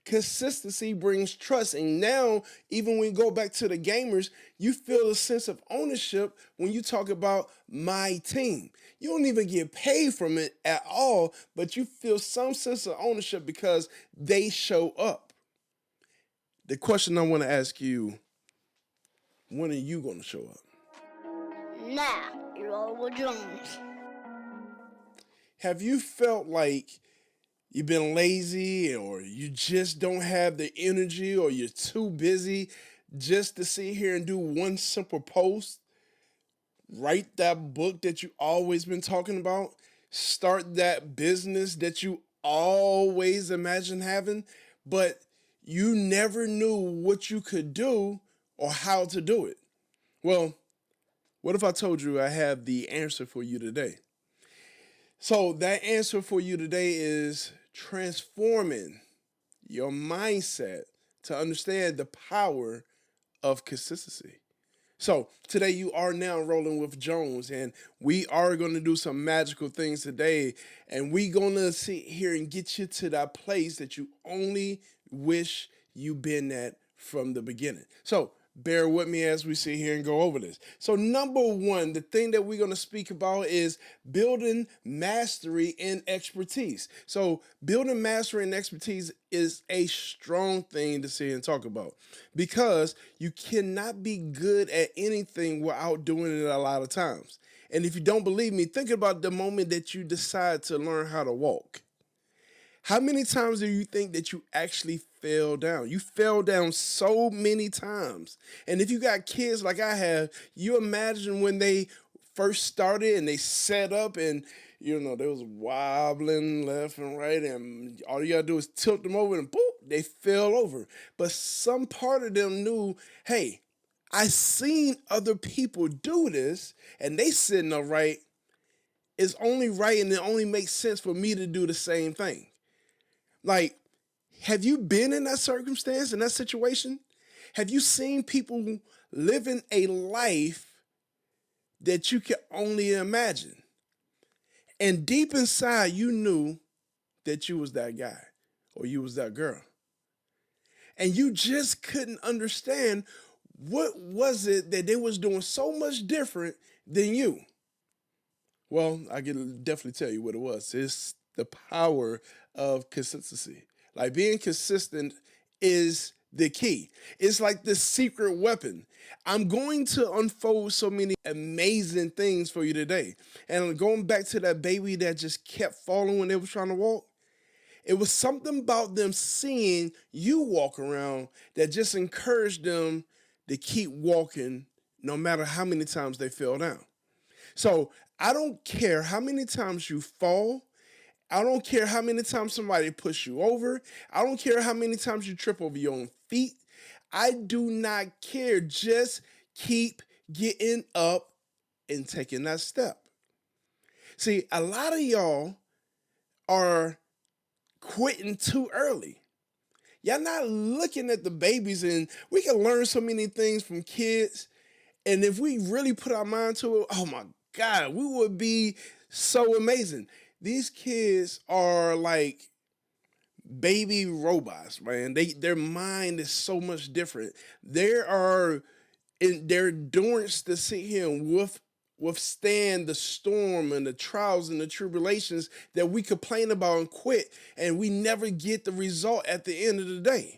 Consistency brings trust. And now, even when you go back to the gamers, you feel a sense of ownership when you talk about my team. You don't even get paid from it at all, but you feel some sense of ownership because they show up. The question I want to ask you, when are you going to show up? Now, roll Jones. Have you felt like you've been lazy or you just don't have the energy or you're too busy just to sit here and do one simple post? Write that book that you always been talking about, start that business that you always imagined having, but you never knew what you could do or how to do it. Well, what if I told you I have the answer for you today? So, that answer for you today is transforming your mindset to understand the power of consistency. So today you are now rolling with Jones, and we are going to do some magical things today, and we going to sit here and get you to that place that you only wish you been at from the beginning. So bear with me as we sit here and go over this. So number one, the thing that we're going to speak about is building mastery and expertise. So building mastery and expertise is a strong thing to sit and talk about because you cannot be good at anything without doing it a lot of times. And if you don't believe me, think about the moment that you decide to learn how to walk. How many times do you think that you actually fell down? You fell down so many times. And if you got kids like I have, you imagine when they first started and they set up and they was wobbling left and right, and all you gotta do is tilt them over and boop, they fell over. But some part of them knew, hey, I seen other people do this and they sitting upright. It's only right and it only makes sense for me to do the same thing. Like, have you been in that circumstance, in that situation? Have you seen people living a life that you can only imagine? And deep inside, you knew that you was that guy or you was that girl. And you just couldn't understand what was it that they was doing so much different than you. Well, I can definitely tell you what it was. It's the power of consistency. Like being consistent is the key. It's like the secret weapon. I'm going to unfold so many amazing things for you today. And going back to that baby that just kept falling when they were trying to walk, it was something about them seeing you walk around that just encouraged them to keep walking no matter how many times they fell down. So I don't care how many times you fall. I don't care how many times somebody push you over. I don't care how many times you trip over your own feet. I do not care. Just keep getting up and taking that step. See, a lot of y'all are quitting too early. Y'all not looking at the babies, and we can learn so many things from kids. And if we really put our mind to it, oh my God, we would be so amazing. These kids are like baby robots, man. Their mind is so much different. There are in their endurance to sit here and withstand the storm and the trials and the tribulations that we complain about and quit, and we never get the result at the end of the day.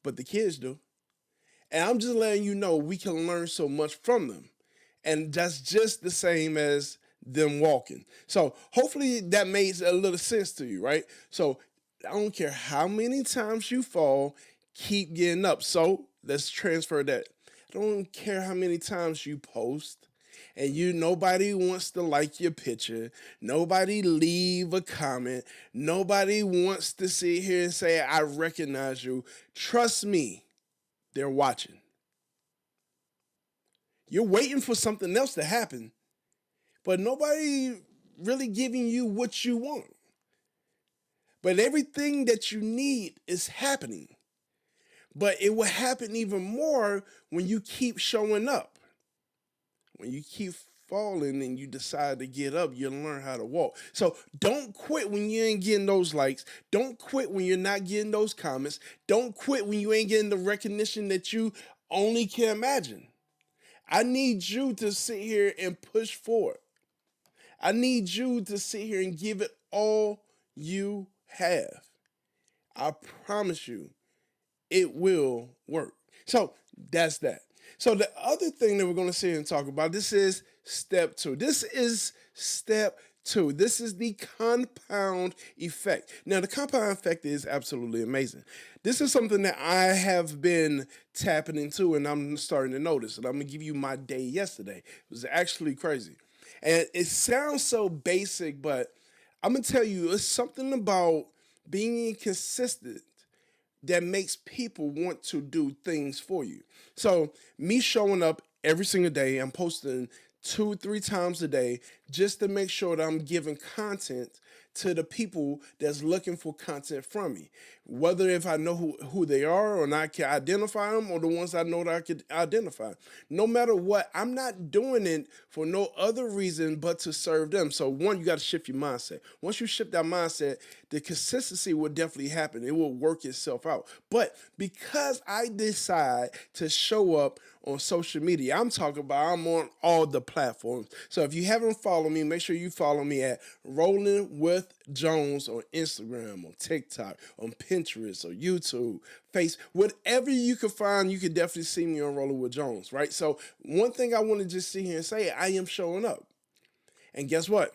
But the kids do. And I'm just letting you know we can learn so much from them. And that's just the same as them walking. So hopefully that makes a little sense to you, right? So I don't care how many times you fall, keep getting up. So let's transfer that. I don't care how many times you post and nobody wants to like your picture, nobody leave a comment, nobody wants to sit here and say, I recognize you. Trust me, they're watching. You're waiting for something else to happen, but nobody really giving you what you want. But everything that you need is happening. But it will happen even more when you keep showing up, when you keep falling and you decide to get up, you learn how to walk. So don't quit when you ain't getting those likes. Don't quit when you're not getting those comments. Don't quit when you ain't getting the recognition that you only can imagine. I need you to sit here and push forward. I need you to sit here and give it all you have. I promise you, it will work. So that's that. So the other thing that we're going to sit here and talk about, this is step two. This is step two. This is the compound effect. Now, the compound effect is absolutely amazing. This is something that I have been tapping into and I'm starting to notice. And I'm going to give you my day yesterday. It was actually crazy. And it sounds so basic, but I'm going to tell you, it's something about being consistent that makes people want to do things for you. So, me showing up every single day, I'm posting 2, 3 times a day just to make sure that I'm giving content to the people that's looking for content from me. Whether if I know who they are or not, I can identify them, or the ones I know that I can identify. No matter what, I'm not doing it for no other reason but to serve them. So one, you got to shift your mindset. Once you shift that mindset, the consistency will definitely happen. It will work itself out. But because I decide to show up on social media, I'm talking about I'm on all the platforms. So if you haven't followed me, make sure you follow me at Rolling with Jones on Instagram, on TikTok, on Pinterest, or YouTube, Face, whatever you can find, you can definitely see me on Rolling with Jones, right? So one thing I want to just sit here and say, I am showing up. And guess what?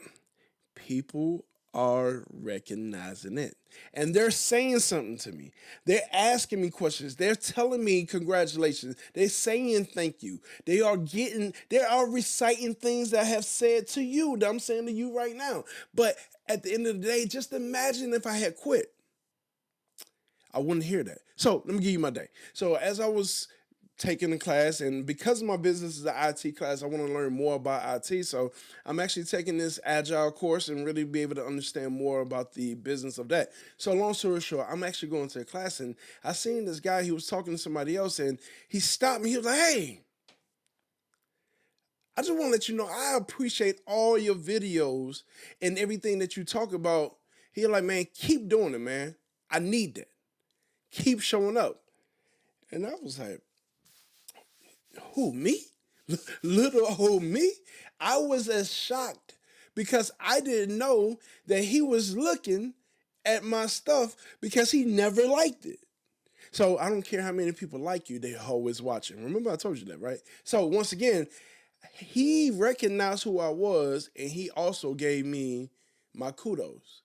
People are recognizing it. And they're saying something to me. They're asking me questions. They're telling me congratulations. They're saying thank you. They are reciting things that I have said to you that I'm saying to you right now. But at the end of the day, just imagine if I had quit. I wouldn't hear that. So let me give you my day. So as I was taking a class, and because my business is an IT class, I want to learn more about IT. So I'm actually taking this agile course and really be able to understand more about the business of that. So long story short, I'm actually going to a class, and I seen this guy. He was talking to somebody else, and he stopped me. He was like, "Hey, I just want to let you know I appreciate all your videos and everything that you talk about." He like, "Man, keep doing it, man. I need that. Keep showing up." And I was like, "Who, me? Little old me?" I was as shocked because I didn't know that he was looking at my stuff because he never liked it. So I don't care how many people like you, they always watching. Remember I told you that, right? So once again, he recognized who I was and he also gave me my kudos.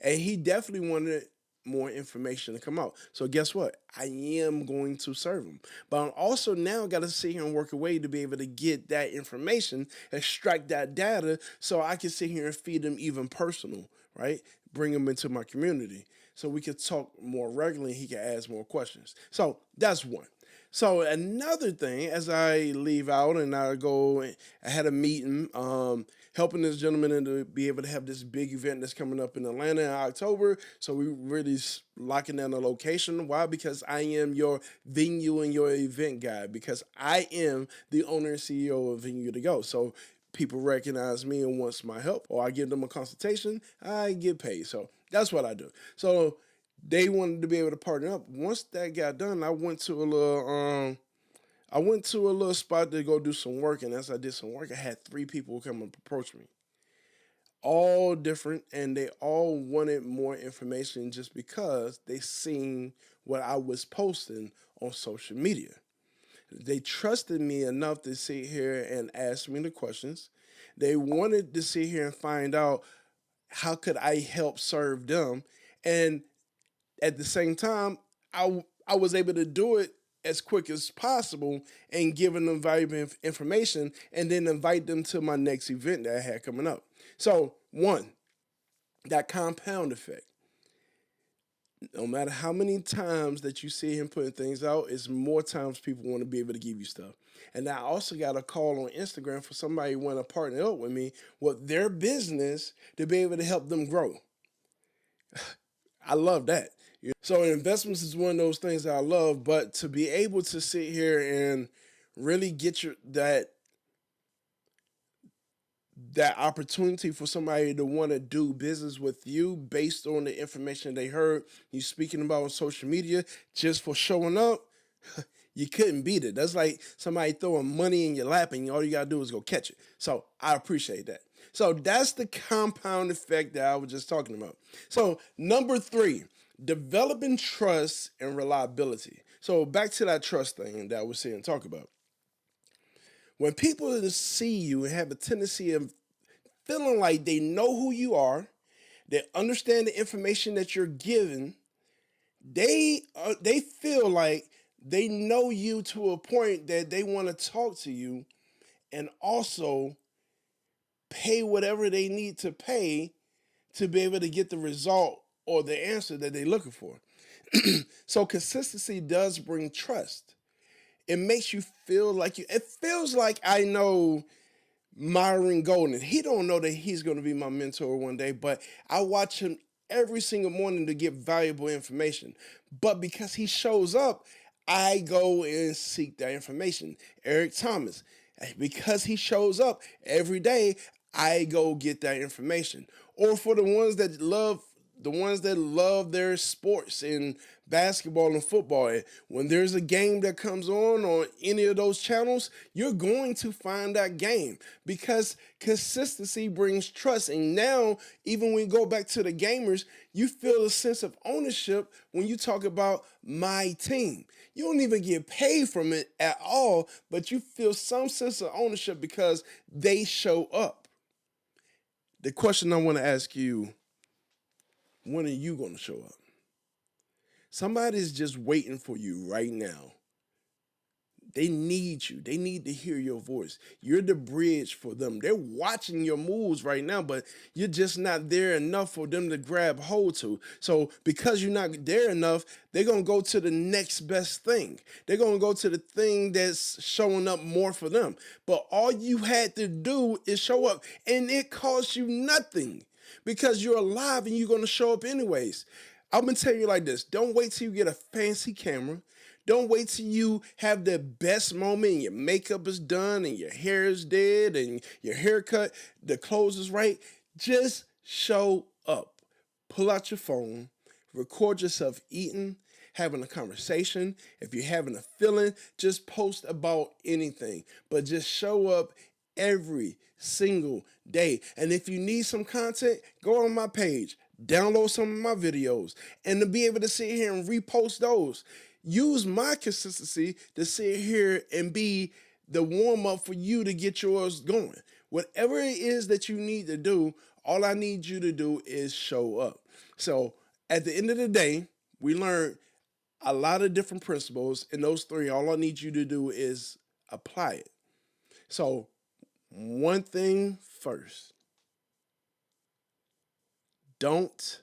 And he definitely wanted more information to come out. So guess what? I am going to serve him. But I'm also now got to sit here and work a way to be able to get that information, extract that data, so I can sit here and feed him even personal, right? Bring him into my community so we could talk more regularly. He can ask more questions. So that's one. So another thing, as I leave out and I go, I had a meeting, helping this gentleman to be able to have this big event that's coming up in Atlanta in October. So we really locking down the location. Why? Because I am your venue and your event guy. Because I am the owner and CEO of Venue to Go. So people recognize me and wants my help, or I give them a consultation, I get paid. So that's what I do. So they wanted to be able to partner up. Once that got done, I went to a little spot to go do some work, and as I did some work, I had 3 people come and approach me. All different, and they all wanted more information just because they seen what I was posting on social media. They trusted me enough to sit here and ask me the questions. They wanted to sit here and find out how could I help serve them, and at the same time, I was able to do it as quick as possible and giving them valuable information and then invite them to my next event that I had coming up. So, one, that compound effect. No matter how many times that you see him putting things out, it's more times people want to be able to give you stuff. And I also got a call on Instagram for somebody who want to partner up with me with their business to be able to help them grow. I love that. So investments is one of those things that I love, but to be able to sit here and really get that opportunity for somebody to want to do business with you based on the information they heard you speaking about on social media just for showing up, you couldn't beat it. That's like somebody throwing money in your lap and all you gotta do is go catch it. So I appreciate that. So that's the compound effect that I was just talking about. So number three, developing trust and reliability. So back to that trust thing that I was saying talk about. When people see you and have a tendency of feeling like they know who you are, they understand the information that you're given, they feel like they know you to a point that they want to talk to you and also pay whatever they need to pay to be able to get the result or the answer that they're looking for. So consistency does bring trust. It makes you feel like it feels like I know Myron Golden. He don't know that he's going to be my mentor one day, but I watch him every single morning to get valuable information. But because he shows up, I go and seek that information. Eric Thomas, because he shows up every day, I go get that information. Or for the ones that love their sports in basketball and football. When there's a game that comes on any of those channels, you're going to find that game because consistency brings trust. And now, even when you go back to the gamers, you feel a sense of ownership when you talk about my team. You don't even get paid from it at all, but you feel some sense of ownership because they show up. The question I want to ask you, when are you going to show up? Somebody's just waiting for you right now. They need you. They need to hear your voice. You're the bridge for them. They're watching your moves right now, but you're just not there enough for them to grab hold to. So because you're not there enough, they're going to go to the next best thing. They're going to go to the thing that's showing up more for them. But all you had to do is show up, and it costs you nothing because you're alive and you're going to show up anyways. I'm going to tell you like this. Don't wait till you get a fancy camera. Don't wait till you have the best moment and your makeup is done and your hair is dead and your haircut, the clothes is right. Just show up. Pull out your phone, record yourself eating, having a conversation. If you're having a feeling, just post about anything. But just show up every single day. And if you need some content, go on my page, download some of my videos, and to be able to sit here and repost those. Use my consistency to sit here and be the warm up for you to get yours going. Whatever it is that you need to do, all I need you to do is show up. So at the end of the day, we learned a lot of different principles, and those three, all I need you to do is apply it. So, one thing first, don't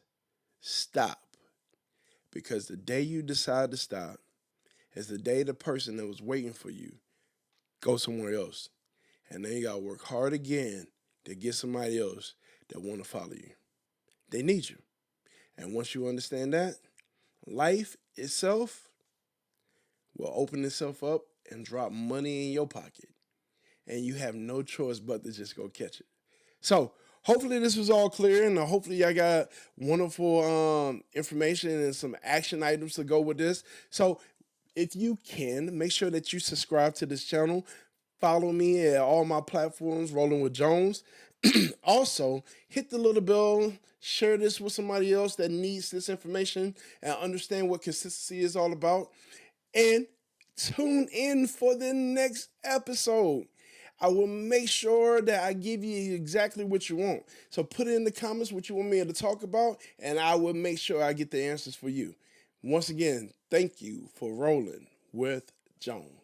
stop, because the day you decide to stop is the day the person that was waiting for you goes somewhere else. And then you got to work hard again to get somebody else that want to follow you. They need you. And once you understand that, life itself will open itself up and drop money in your pocket. And you have no choice but to just go catch it. So hopefully this was all clear, and hopefully I got wonderful information and some action items to go with this. So if you can, make sure that you subscribe to this channel. Follow me at all my platforms, Rolling with Jones. Also, hit the little bell, share this with somebody else that needs this information and understand what consistency is all about. And tune in for the next episode. I will make sure that I give you exactly what you want. So put it in the comments what you want me to talk about, and I will make sure I get the answers for you. Once again, thank you for rolling with Jones.